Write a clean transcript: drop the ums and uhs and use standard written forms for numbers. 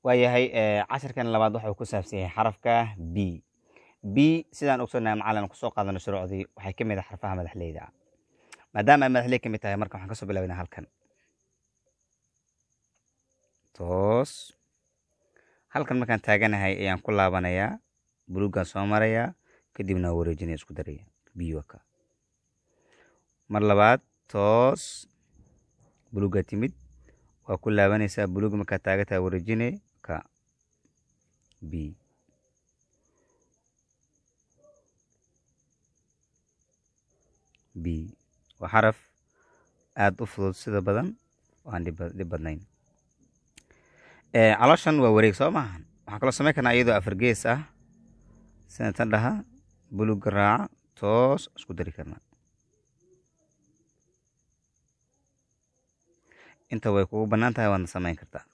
waayahay casharkan labaad waxa uu ku saabsan yahay xarafka b. b sidaan ogsoonnahay macalin kusoo qaadano shuruucdii waxay ka mid ah xarfaha madaxleyda ah maadaama ay madaxley ka mid tahay marka waxaan ka soo bilaabaynaa halkan toos halkan markaan taaganahay ayaan ku laabanayaa buluuggaan soo marayaa kadibna wareejinaya isku daraya b waka mar labaad toos buluuggaa timid waa ku laabanaysaa buluug markaa taagataa wareejine ka b b waa xaraf aad u fudud sida badan oo aan dhib badnayn calooshan waa wareeg soo maahan waxaan kaloo samayn karnaa iyadoo afar gees ah sida tan dhaha buluugga raaca toos isku dari karnaa inta way kugu bannaan tahay waadna samayn kartaa